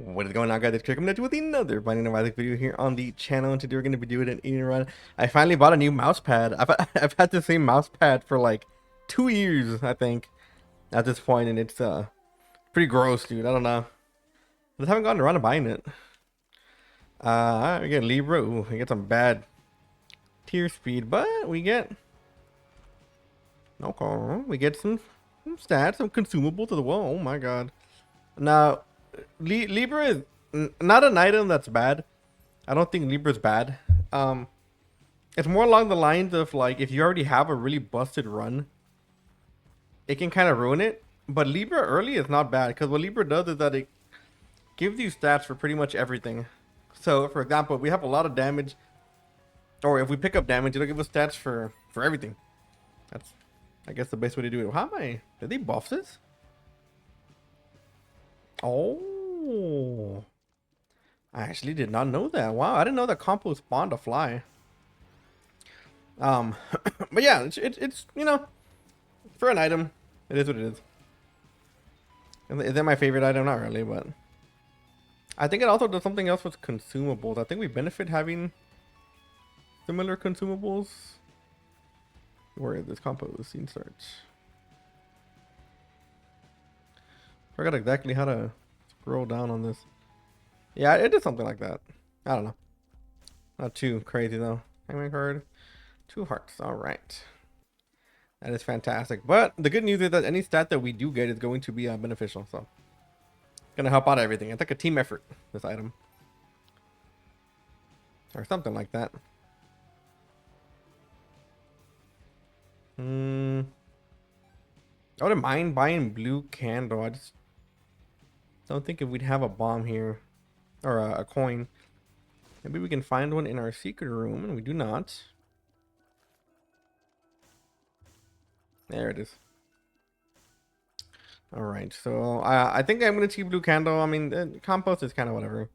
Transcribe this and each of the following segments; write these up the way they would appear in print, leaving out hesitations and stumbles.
What is going on, guys? It's Crick. I'm going to do with another Binding of Isaac video here on the channel, and today we're going to be doing an eating run. I finally bought a new mouse pad. I've had the same mouse pad for like 2 years, I think, at this point, and it's pretty gross, dude. I don't know. I just haven't gotten around to buying it. We get Libra. Ooh, we get some bad tier speed, but we get okay. We get some stats, some consumables as well. Oh my god. Now, Libra is not an item that's bad. I don't think Libra's bad. It's more along the lines of like if you already have a really busted run, it can kind of ruin it. But Libra early is not bad because what Libra does is that it gives you stats for pretty much everything. So, for example, if we have a lot of damage, or if we pick up damage, it'll give us stats for everything. That's, I guess, the best way to do it. How am I? Did they buff this? Oh, I actually did not know that. Wow, I didn't know that compo spawned a fly. But yeah, it's you know, for an item, it is what it is. Is that my favorite item? Not really, but I think it also does something else with consumables. I think we benefit having similar consumables. Where is this compo scene search? Forgot exactly how to scroll down on this. Yeah, it did something like that. I don't know. Not too crazy though. Hangman card. 2 hearts. All right. That is fantastic. But the good news is that any stat that we do get is going to be beneficial. So, gonna help out everything. It's like a team effort, this item. Or something like that. I wouldn't mind buying blue candle. I just don't think if we'd have a bomb here. Or a coin. Maybe we can find one in our secret room, and we do not. There it is. All right, so I think I'm gonna choose blue candle. I mean, the compost is kind of whatever.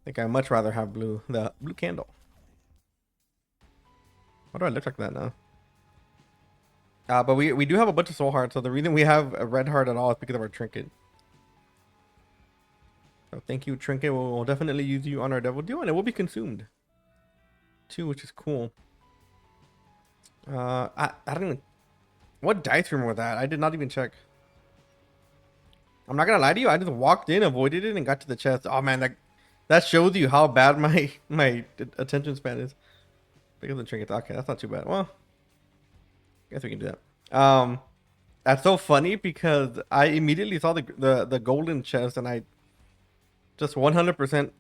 I think I'd much rather have the blue candle. Why do I look like that now? But we do have a bunch of soul hearts, so the reason we have a red heart at all is because of our trinket. So thank you, trinket. We'll definitely use you on our devil deal, and it will be consumed too, which is cool. I don't even. What dice room was that? I did not even check. I'm not gonna lie to you. I just walked in, avoided it, and got to the chest. Oh man, that shows you how bad my attention span is. Because of the trinket. Okay, that's not too bad. Well, I guess we can do that. That's so funny because I immediately saw the golden chest, and I just 100%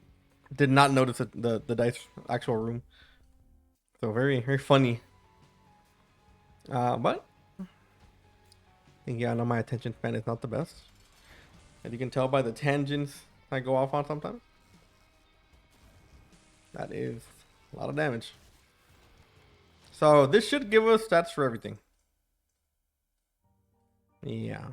did not notice the dice actual room. So very funny. But yeah, I know my attention span is not the best. As you can tell by the tangents I go off on sometimes. That is a lot of damage. So this should give us stats for everything. Yeah.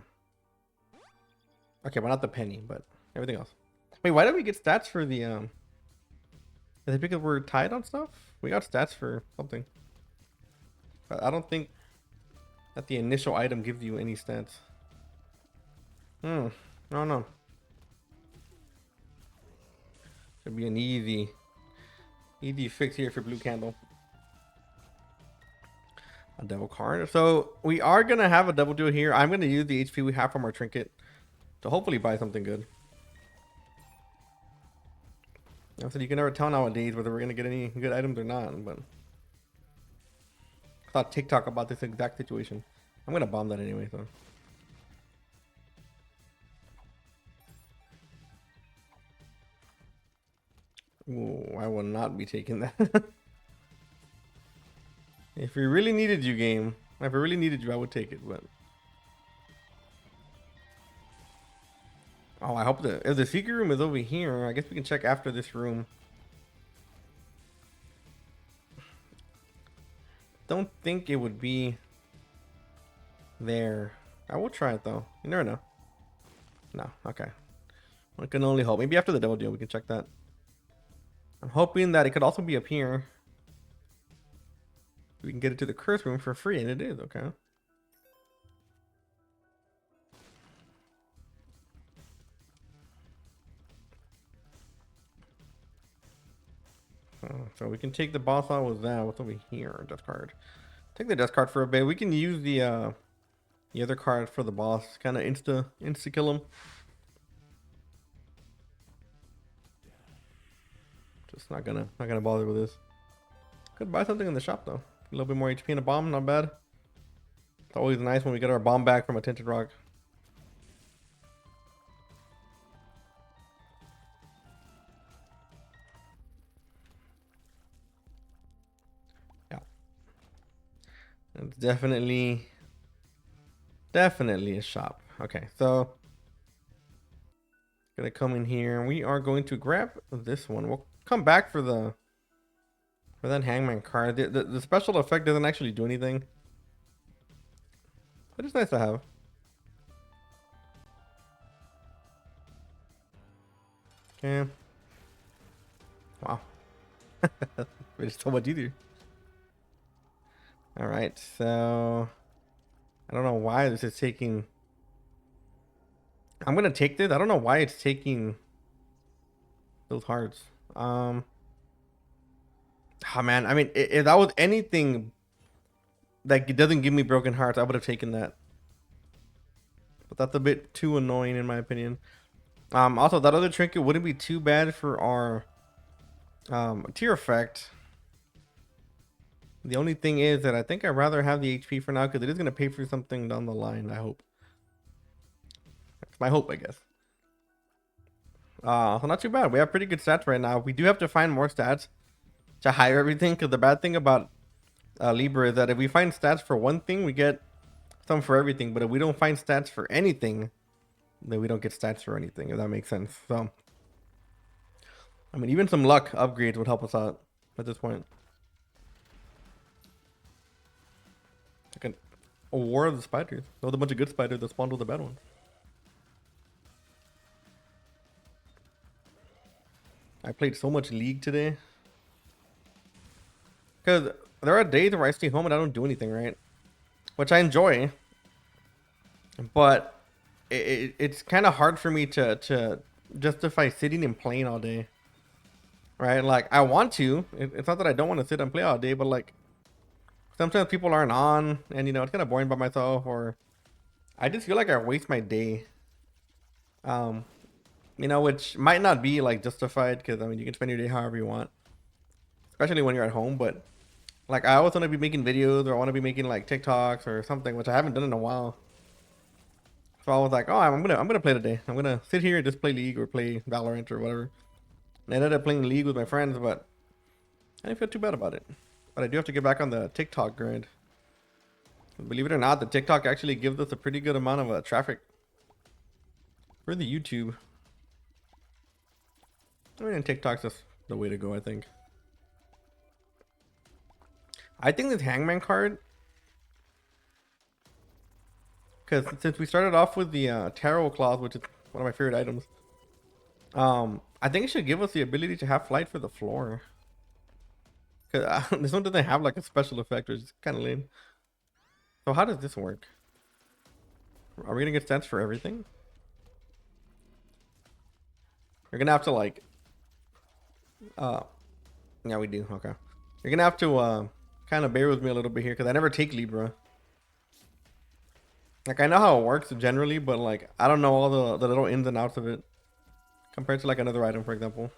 Okay, well not the penny, but everything else. Wait, why did we get stats for the Is it because we're tied on stuff? We got stats for something. But I don't think that the initial item gives you any stats. I don't know. Should be an easy fix here for blue candle. A devil card. So we are gonna have a double deal here. I'm gonna use the HP we have from our trinket to hopefully buy something good. I said you can never tell nowadays whether we're gonna get any good items or not, but I thought TikTok about this exact situation. I'm gonna bomb that anyway, so. Ooh, I will not be taking that. If we really needed you, game. If I really needed you, I would take it, but. Oh, I hope if the secret room is over here, I guess we can check after this room. Don't think it would be there. I will try it though. You never know. No, okay. I can only hope. Maybe after the double deal we can check that. I'm hoping that it could also be up here. We can get it to the curse room for free, and it is, okay. So we can take the boss out with that. What's over here? Death card. Take the death card for a bit. We can use the other card for the boss. Kind of insta kill him. Just not gonna bother with this. Could buy something in the shop though. A little bit more HP and a bomb, not bad. It's always nice when we get our bomb back from a tinted rock. Yeah. It's definitely a shop. Okay, so gonna come in here and we are going to grab this one. We'll come back for that hangman card. The special effect doesn't actually do anything, but it's nice to have. Okay. Wow. It's so much easier. All right, so I don't know why this is taking. I'm gonna take this. I don't know why it's taking those hearts. Oh man, I mean, if that was anything that doesn't give me broken hearts, I would have taken that. But that's a bit too annoying in my opinion. Also that other trinket wouldn't be too bad for our tier effect. The only thing is that I think I'd rather have the HP for now because it is gonna pay for something down the line. I hope. That's my hope, I guess. So not too bad. We have pretty good stats right now. We do have to find more stats to hire everything because the bad thing about Libra is that if we find stats for one thing, we get some for everything. But if we don't find stats for anything, then we don't get stats for anything, if that makes sense. So, I mean, even some luck upgrades would help us out at this point. Like a war of the spiders. There was a bunch of good spiders that spawned with the bad ones. I played so much League today. Because there are days where I stay home and I don't do anything, right? Which I enjoy. But it's kind of hard for me to justify sitting and playing all day. Right? Like, I want to. It's not that I don't want to sit and play all day, but like, sometimes people aren't on and, you know, it's kind of boring by myself, or I just feel like I waste my day. You know, which might not be like justified because I mean, you can spend your day however you want, especially when you're at home. But like, I always want to be making videos, or I want to be making like TikToks or something, which I haven't done in a while. So I was like, oh, I'm gonna play today. I'm gonna sit here and just play League or play Valorant or whatever. And I ended up playing League with my friends, but I didn't feel too bad about it. But I do have to get back on the TikTok grind. Believe it or not, the TikTok actually gives us a pretty good amount of traffic for the YouTube. I mean, TikTok's just the way to go, I think. I think this hangman card, because since we started off with the tarot cloth, which is one of my favorite items, I think it should give us the ability to have flight for the floor. Because this one doesn't have like a special effect, which is kind of lame. So how does this work? Are we gonna get stats for everything? You're gonna have to like, yeah, we do. Okay, you're gonna have to kind of bear with me a little bit here because I never take Libra. Like, I know how it works generally, but like, I don't know all the little ins and outs of it compared to like another item, for example.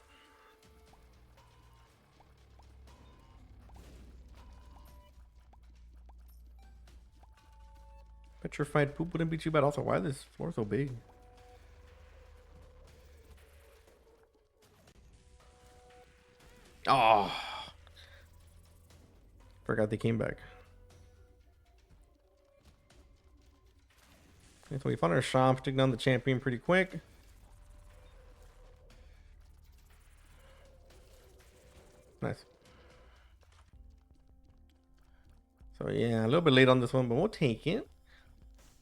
Petrified poop wouldn't be too bad. Also, why is this floor so big? Oh, forgot they came back. Okay, so we found our shop, took down the champion pretty quick. Nice. So yeah, a little bit late on this one, but we'll take it.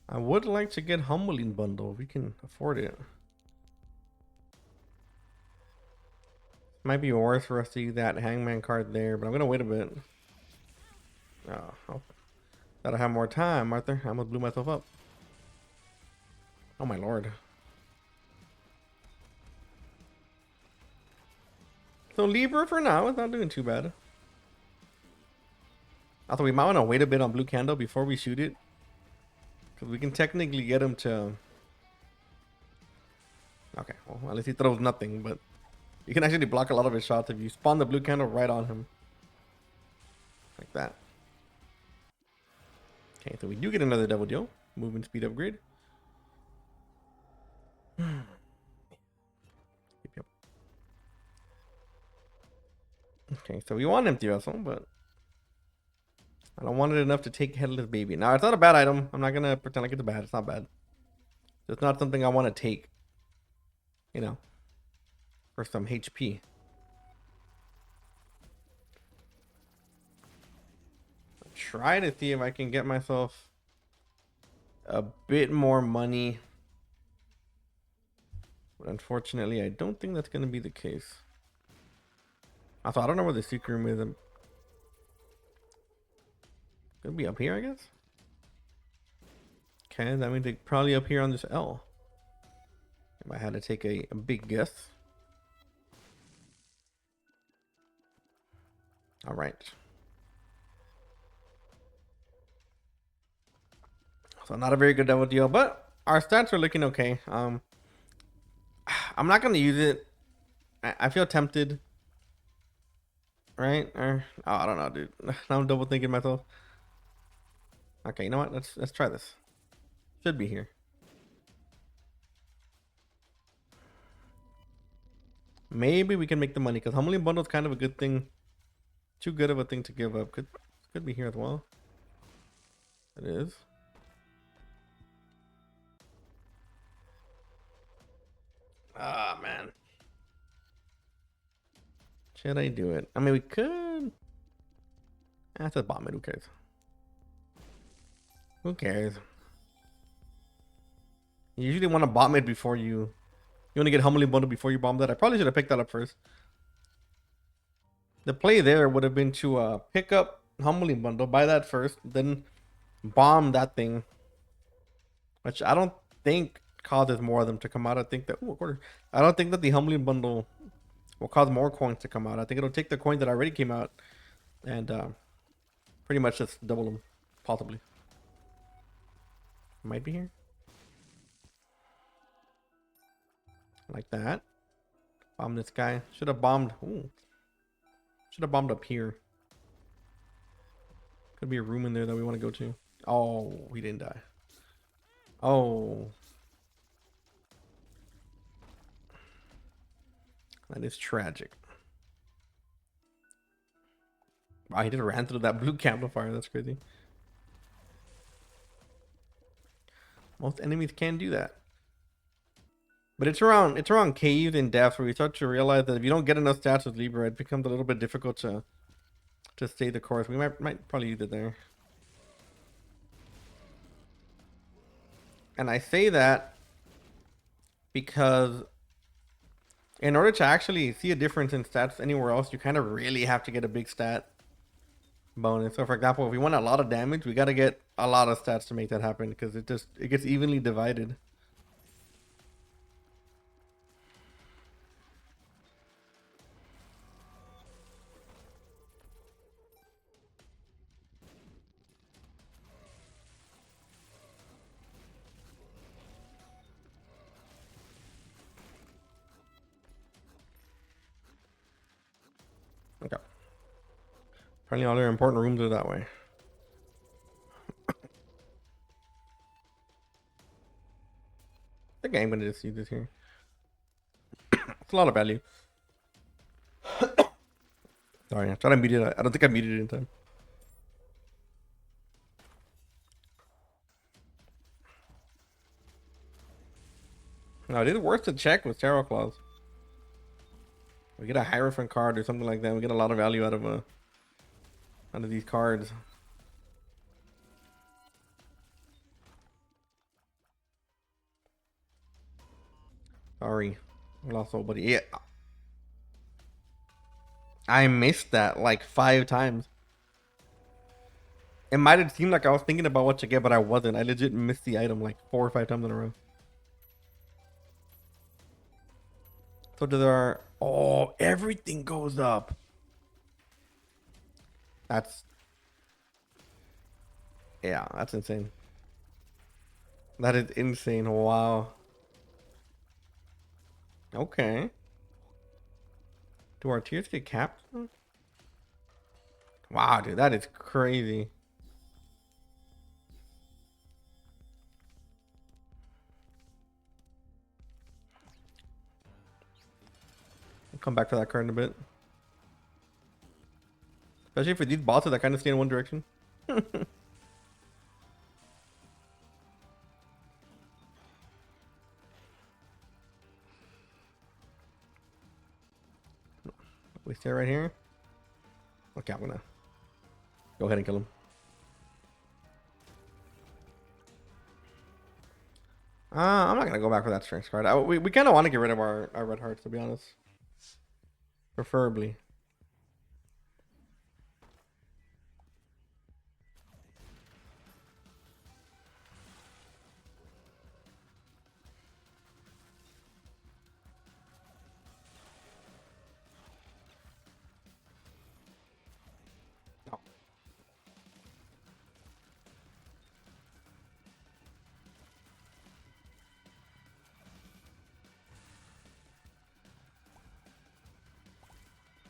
I would like to get Humbling Bundle. We can afford it. Might be worth for us to use that Hangman card there, but I'm gonna wait a bit. Oh, gotta have more time, Arthur. I almost blew myself up. Oh my lord. So Libra for now is not doing too bad. Although we might want to wait a bit on Blue Candle before we shoot it. Because we can technically get him to... Okay, well, at least he throws nothing, but... You can actually block a lot of his shots if you spawn the Blue Candle right on him. Like that. Okay, so we do get another double deal. Movement speed upgrade. Yep. Okay, so we want Empty Vessel, but... I don't want it enough to take Headless Baby. Now, it's not a bad item. I'm not going to pretend like it's bad. It's not bad. It's not something I want to take. You know. For some HP. I'll try to see if I can get myself a bit more money. But unfortunately, I don't think that's going to be the case. Also, I don't know where the secret room is. Could be up here, I guess. Okay, that means it's probably up here on this L. If I had to take a big guess. All right. So not a very good double deal, but our stats are looking okay. I'm not gonna use it. I feel tempted. Right? Or oh, I don't know, dude. Now I'm double thinking myself. Okay, you know what? Let's try this. Should be here. Maybe we can make the money because Humbling Bundle is kind of a good thing. Too good of a thing to give up. Could be here as well. It is. Ah, man. Should I do it? I mean, we could. That's a bomb. Who cares? Who cares? You usually want to bomb it before you want to get Humbling Bundle before you bomb that. I probably should have picked that up first. The play there would have been to pick up Humbling Bundle, buy that first, then bomb that thing. Which I don't think causes more of them to come out. I think that ooh, a quarter. I don't think that the Humbling Bundle will cause more coins to come out. I think it'll take the coins that already came out and pretty much just double them, possibly. Might be here. Like that. Bomb this guy. Should have bombed. Ooh. Should have bombed up here. Could be a room in there that we want to go to. Oh, he didn't die. Oh. That is tragic. Wow, he just ran through that blue campfire. That's crazy. Most enemies can do that. But it's around caves and depths where we start to realize that if you don't get enough stats with Libra, it becomes a little bit difficult to stay the course. We might probably use it there. And I say that because in order to actually see a difference in stats anywhere else, you kind of really have to get a big stat bonus. So for example, if we want a lot of damage, we got to get a lot of stats to make that happen because it gets evenly divided. Okay. Apparently all their important rooms are that way. I think I'm gonna just use this here. It's a lot of value. Sorry, I tried to mute it. I don't think I muted it in time. No, it is worth to check with Tarot Claws. We get a Hierophant card or something like that. We get a lot of value out of these cards. Sorry, I lost old buddy. Yeah, I missed that like 5 times. It might have seemed like I was thinking about what to get, but I wasn't. I legit missed the item like 4 or 5 times in a row. So does our... Oh, everything goes up. That's... Yeah, that's insane. That is insane. Wow. Okay. Do our tiers get capped? Wow, dude, that is crazy. I'll come back to that card in a bit. Especially for these bosses that kind of stay in one direction. We stay right here. Okay, I'm gonna go ahead and kill him. I'm not gonna go back for that strength card. We kind of want to get rid of our red hearts, to be honest. Preferably. No.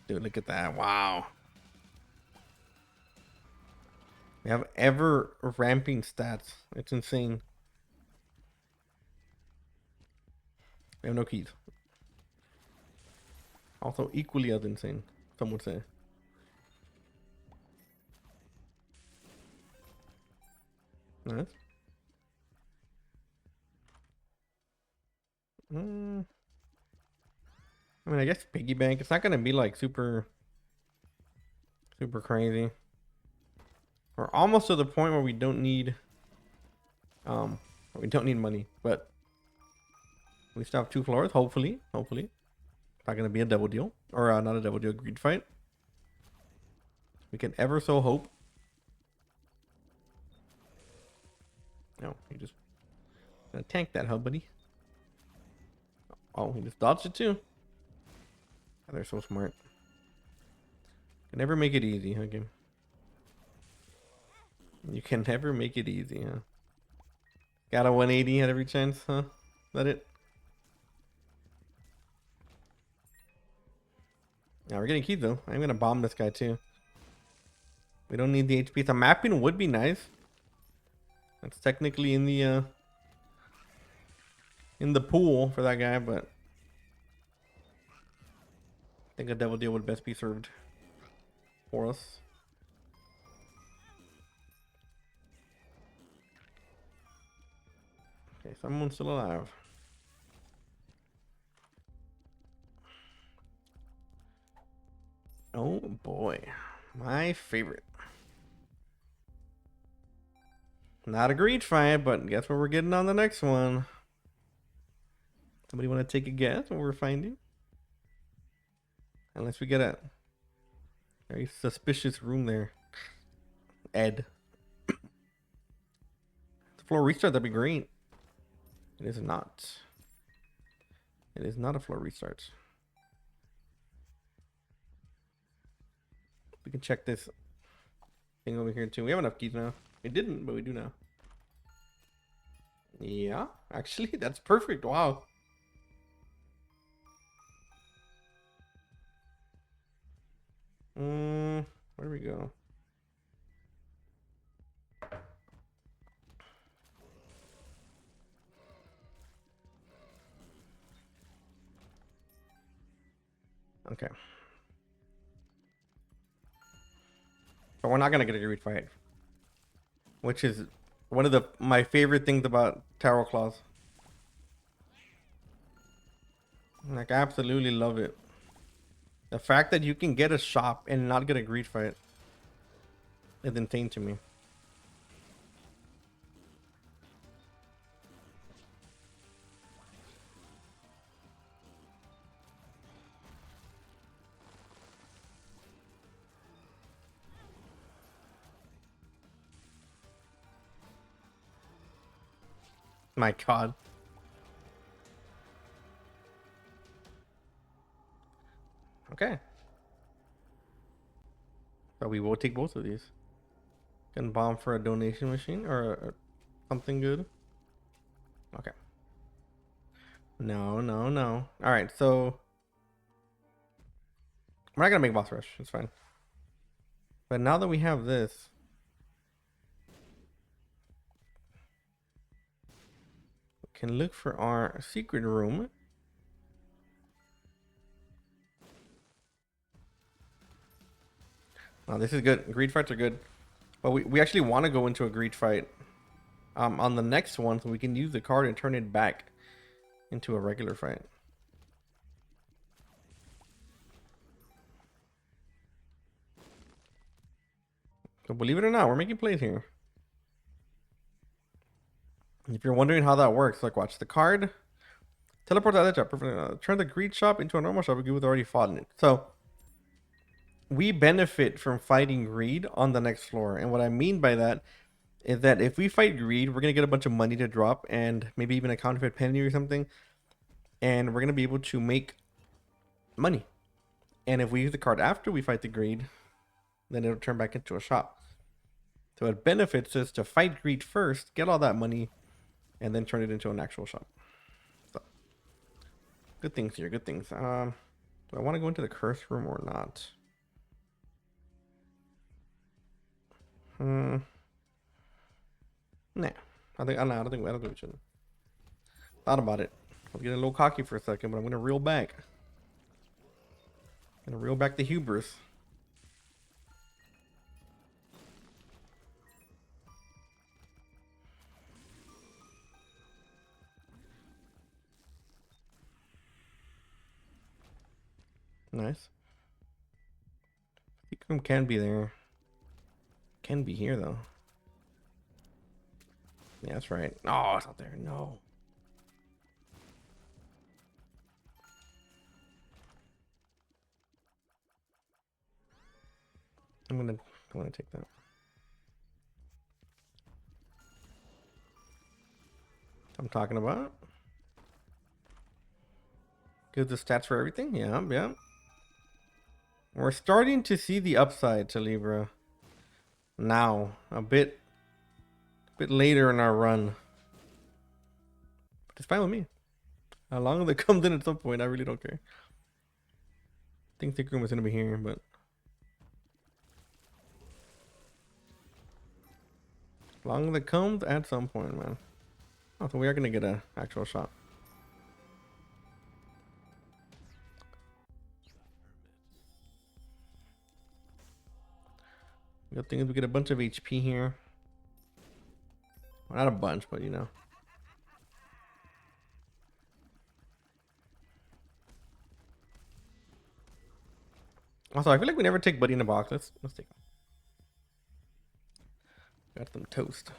Dude, look at that. Wow. We have ever ramping stats. It's insane. We have no keys. Also equally as insane, some would say. Nice. I mean, I guess piggy bank. It's not gonna be like super crazy. We're almost to the point where we don't need money, but we still have 2 floors. Hopefully, it's not gonna be a double deal, or not a double deal, greed fight. We can ever so hope. No, he just gonna tank that, huh, buddy? Oh, he just dodged it too. Oh, they're so smart. Can never make it easy, huh, game? You can never make it easy, huh? Got a 180 at every chance, huh? Let it. Yeah, we're getting keys though. I'm gonna bomb this guy too. We don't need the HP. The mapping would be nice. That's technically in the pool for that guy, but I think a double deal would best be served for us. Okay, someone's still alive. Oh boy, my favorite. Not a greed fight, but guess what we're getting on the next one? Somebody want to take a guess what we're finding? Unless we get a very suspicious room there. Ed. The floor restart, that'd be great. It is not. It is not a floor restart. We can check this thing over here too. We have enough keys now. We didn't, but we do now. Yeah, actually, that's perfect. Wow. Where do we go? Okay. So we're not gonna get a greed fight, which is one of my favorite things about Tarot Claws. Like, I absolutely love it. The fact that you can get a shop and not get a greed fight is insane to me. My God. Okay. But we will take both of these. Can bomb for a donation machine or something good. Okay. No, no, no. All right, so we're not gonna make boss rush. It's fine. But now that we have this, we can look for our secret room. Oh, this is good. Greed fights are good. But we actually want to go into a greed fight on the next one, so we can use the card and turn it back into a regular fight. So believe it or not, we're making plays here. If you're wondering how that works, like watch the card, teleport to the other shop, turn the greed shop into a normal shop with already fought in it. So we benefit from fighting greed on the next floor. And what I mean by that is that if we fight greed, we're gonna get a bunch of money to drop and maybe even a counterfeit penny or something. And we're gonna be able to make money. And if we use the card after we fight the greed, then it'll turn back into a shop. So it benefits us to fight greed first, get all that money, and then turn it into an actual shop. So good things here, good things. Do I want to go into the curse room or not? Nah. I don't think we should. Thought about it. I was getting a little cocky for a second, but I'm gonna reel back. Gonna reel back the hubris. Nice. Secret room can be there. Can be here though. Yeah, that's right. Oh, it's not there. No. I'm gonna take that. I'm talking about. Gives the stats for everything. Yeah, yeah. We're starting to see the upside to Libra. Now, a bit later in our run. But it's fine with me. How long as it comes in at some point, I really don't care. I think Secret Room is gonna be here, but as long as it comes at some point, man. Oh, so we are gonna get an actual shot. Good thing is we get a bunch of HP here. Well, not a bunch, but you know. Also, I feel like we never take Buddy in a box. Let's take him. Got some toast.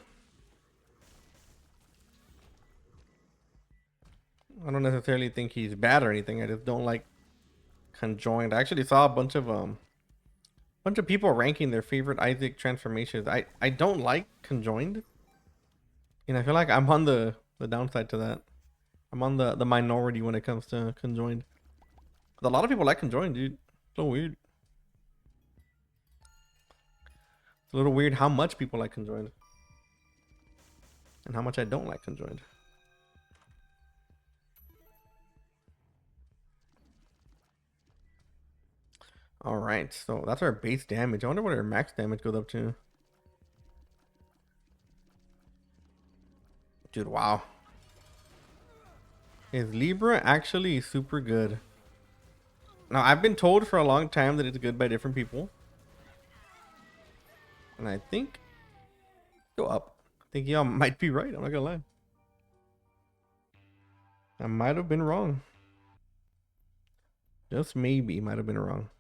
I don't necessarily think he's bad or anything. I just don't like conjoined. I actually saw a bunch of people ranking their favorite Isaac transformations. I don't like conjoined. And I feel like I'm on the downside to that. I'm on the minority when it comes to conjoined. But a lot of people like conjoined, dude. So weird. It's a little weird how much people like conjoined. And how much I don't like conjoined. Alright, so that's our base damage. I wonder what our max damage goes up to. Dude, wow. Is Libra actually super good? Now, I've been told for a long time that it's good by different people. And I think... Go up. I think y'all might be right. I'm not gonna lie. I might have been wrong. Just maybe might have been wrong.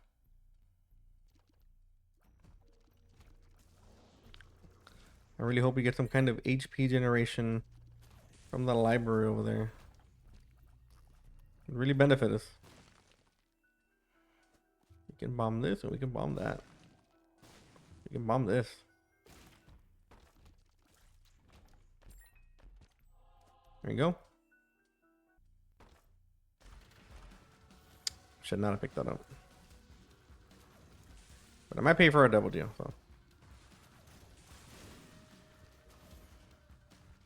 I really hope we get some kind of HP generation from the library over there. It'd really benefit us. We can bomb this and we can bomb that. We can bomb this. There you go. Should not have picked that up. I might pay for a double deal. So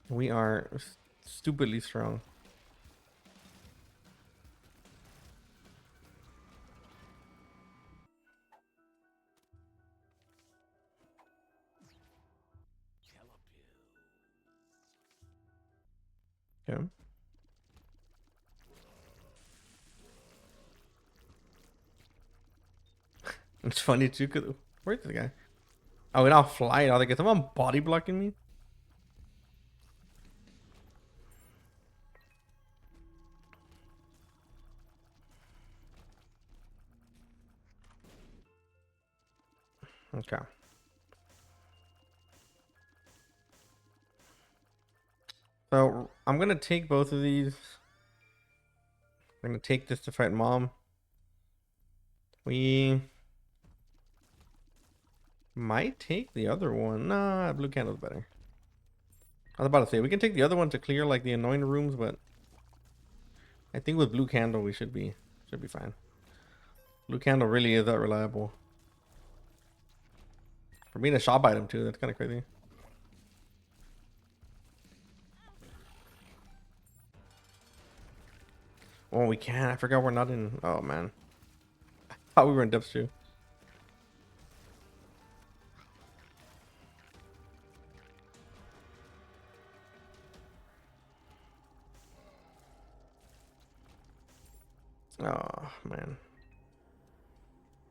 we are stupidly strong. Okay. It's funny too, cause where's this guy? Oh, we're not flying. I was like, is someone body blocking me? Okay. So I'm gonna take both of these. I'm gonna take this to fight mom. We might take the other one. Nah, blue candle's better. I was about to say we can take the other one to clear like the annoying rooms, but I think with blue candle we should be fine. Blue candle really is that reliable. For being a shop item too, that's kind of crazy. Oh, we can. I forgot we're not in. Oh man, I thought we were in depths too. Oh man,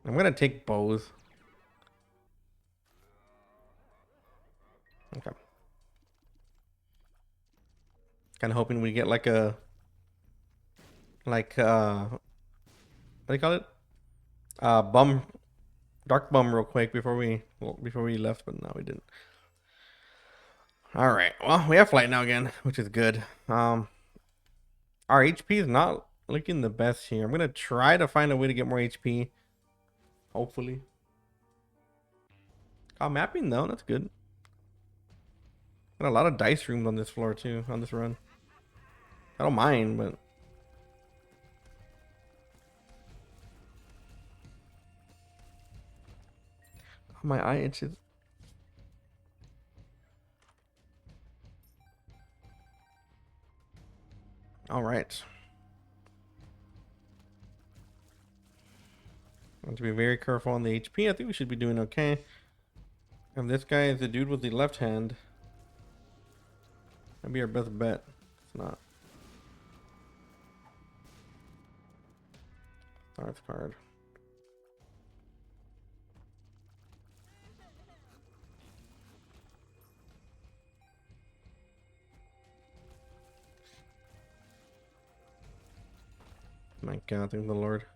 I'm gonna take bows. Okay. Kind of hoping we get like a what do you call it? Bum, dark bum real quick before we left, but no, we didn't. All right. Well, we have flight now again, which is good. Our HP is not looking the best here. I'm gonna try to find a way to get more HP. Hopefully. Oh, mapping though, that's good. Got a lot of dice rooms on this floor too, on this run. I don't mind, but my eye itches. All right. I want to be very careful on the HP. I think we should be doing okay. And this guy is the dude with the left hand. That'd be our best bet. It's not. Starts card. My God, thank the Lord.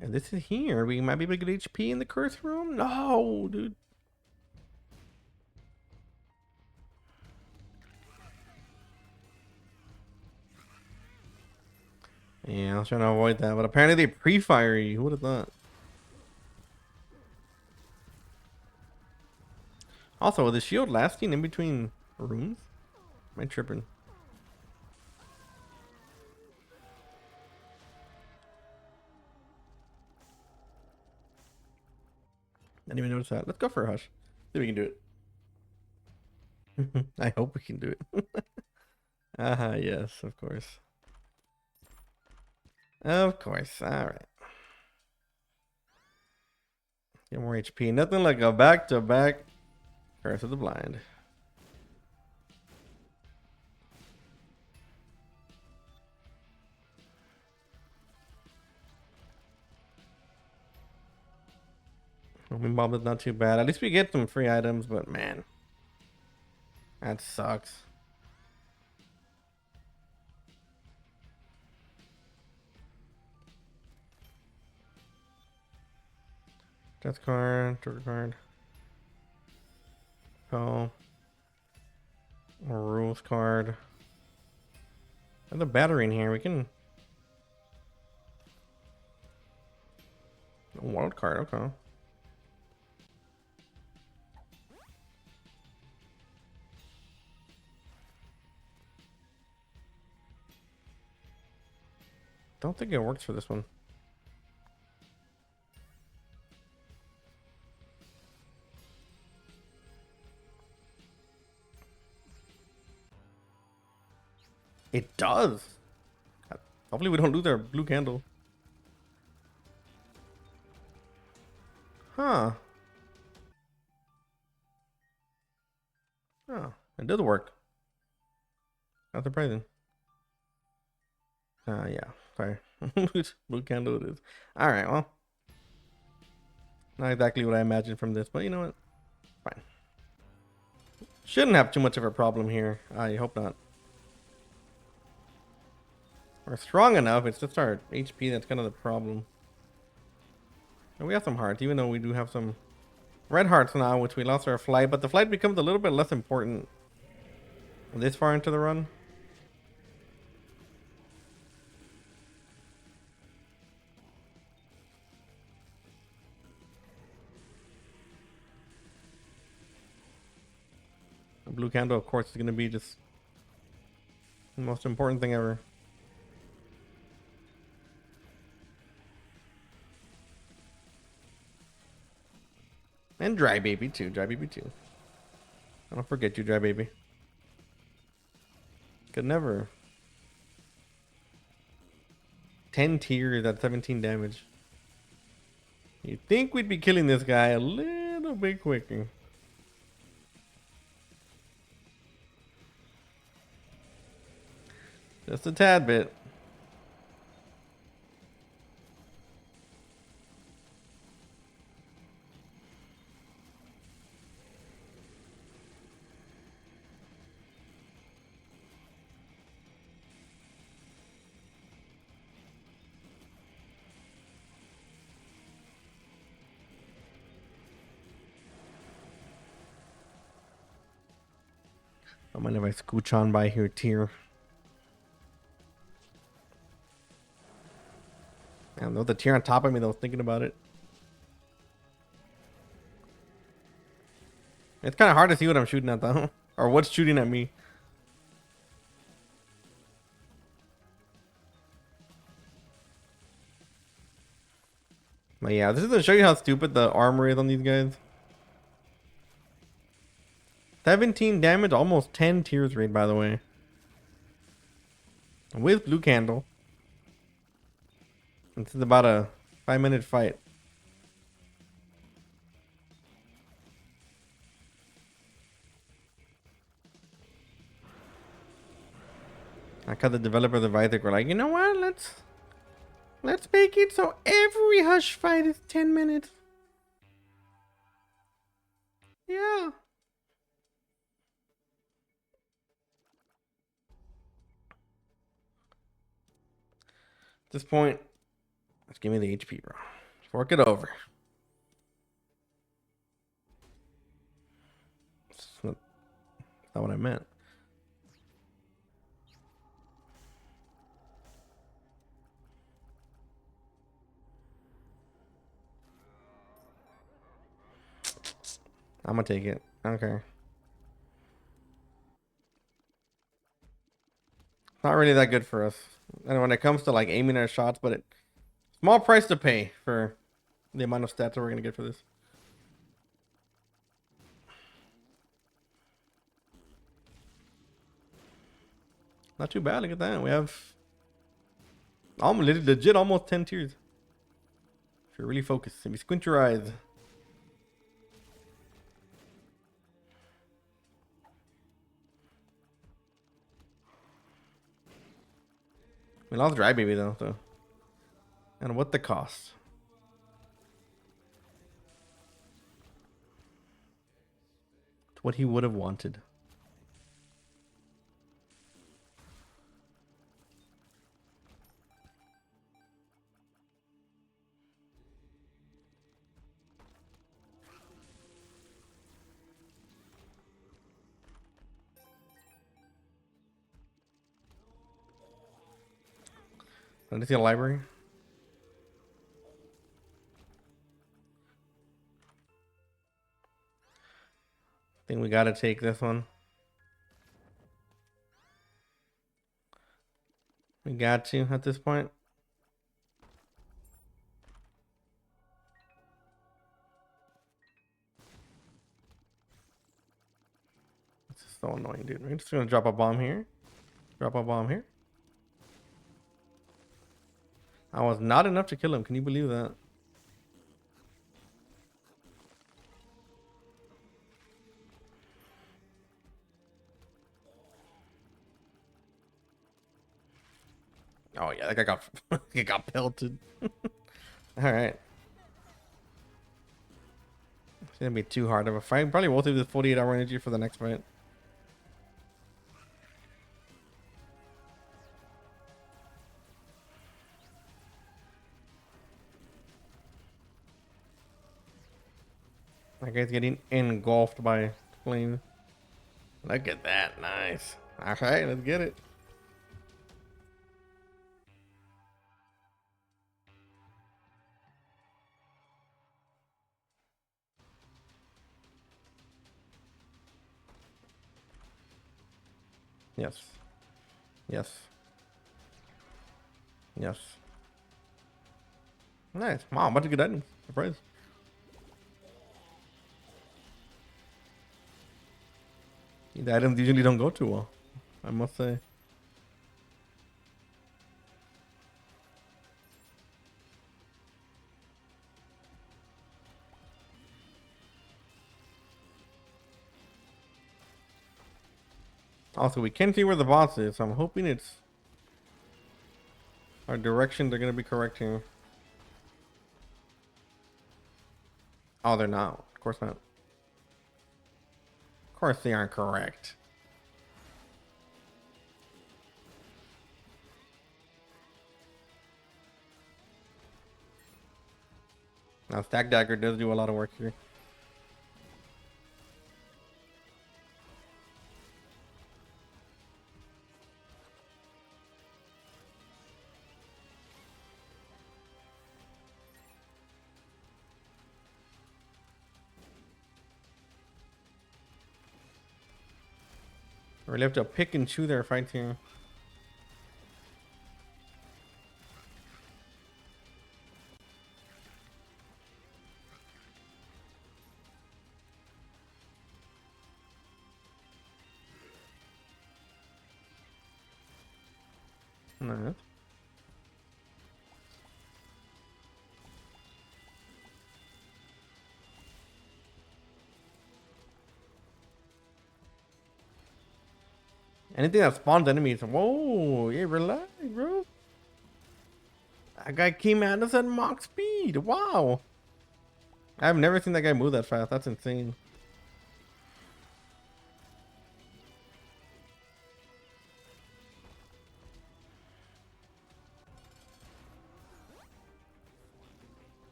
And this is here. We might be able to get HP in the curse room. No, dude. Yeah, I was trying to avoid that, but apparently they pre-fire you. Who would have thought? Also, with the shield lasting in between rooms? Am I tripping? I didn't even notice that. Let's go for a hush. See if we can do it. I hope we can do it. Yes, of course. Of course. All right. Get more HP. Nothing like a back-to-back Curse of the Blind. Homing Bomb is not too bad. At least we get some free items, but man, that sucks. Death card, trigger card. Oh. A rules card. There's a battery in here. We can. A wild card, okay. Don't think it works for this one. It does. Hopefully we don't lose our blue candle. Huh. Oh, it does work. Not surprising. Yeah. Sorry. Blue candle it is. Alright, well. Not exactly what I imagined from this, but you know what? Fine. Shouldn't have too much of a problem here. I hope not. We're strong enough. It's just our HP that's kind of the problem. And we have some hearts, even though we do have some red hearts now, which we lost our flight. But the flight becomes a little bit less important this far into the run. The blue candle, of course, is going to be just the most important thing ever. And dry baby too. Dry baby too. I don't forget you, dry baby. Could never. 10 tears at 17 damage. You'd think we'd be killing this guy a little bit quicker. Just a tad bit. Don't mind if I scooch on by here, tier. And though the tier on top of me, though, thinking about it. It's kind of hard to see what I'm shooting at, though. Or what's shooting at me. But yeah, this is to show you how stupid the armor is on these guys. 17 damage, almost 10 tears rate, by the way. With blue candle. This is about a 5-minute fight. I cut the developers of Isaac were like, you know what? Let's make it so every Hush fight is 10 minutes. Yeah. At this point, let's give me the HP, bro. Fork it over. That's not what I meant. I'm gonna take it. Okay. Not really that good for us. And when it comes to like aiming our shots, but small price to pay for the amount of stats that we're gonna get for this. Not too bad. Look at that. We have almost legit almost 10 tiers. If you're really focused, if you squint your eyes. We lost Dry Baby though, so. And what the cost? It's what he would have wanted. Let me see a library. I think we gotta take this one. We got to at this point. This is so annoying, dude. We're just gonna drop a bomb here. Drop a bomb here. I was not enough to kill him. Can you believe that? Oh yeah, that guy got he got pelted. All right. It's gonna be too hard of a fight. Probably won't do the 48-hour energy for the next fight. That guy's getting engulfed by flame. Look at that. Nice. All right, let's get it. Yes. Yes. Yes. Nice. Wow, bunch of good items. Surprise. The items usually don't go too well, I must say. Also, we can see where the boss is, so I'm hoping it's our directions are gonna be correct here. Oh, they're not. Of course not. Of course they aren't correct. Now, Stack Dagger does do a lot of work here. Really have to pick and choose their fights here. Nice. Anything that spawns enemies. Whoa, yeah, relax, bro. That guy came at us at Mach speed. Wow. I've never seen that guy move that fast. That's insane.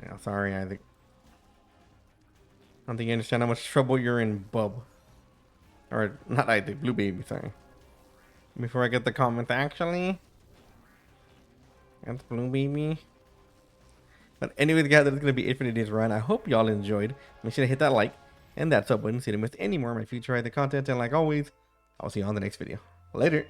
Yeah, sorry, I don't think you understand how much trouble you're in, bub. Or not I think, Blue Baby, sorry. Before I get the comment, actually. That's Blue Baby. But anyways, guys, that's gonna be it for today's run. I hope y'all enjoyed. Make sure to hit that like and that sub button so you don't miss any more of my future content. And like always, I'll see you on the next video. Later.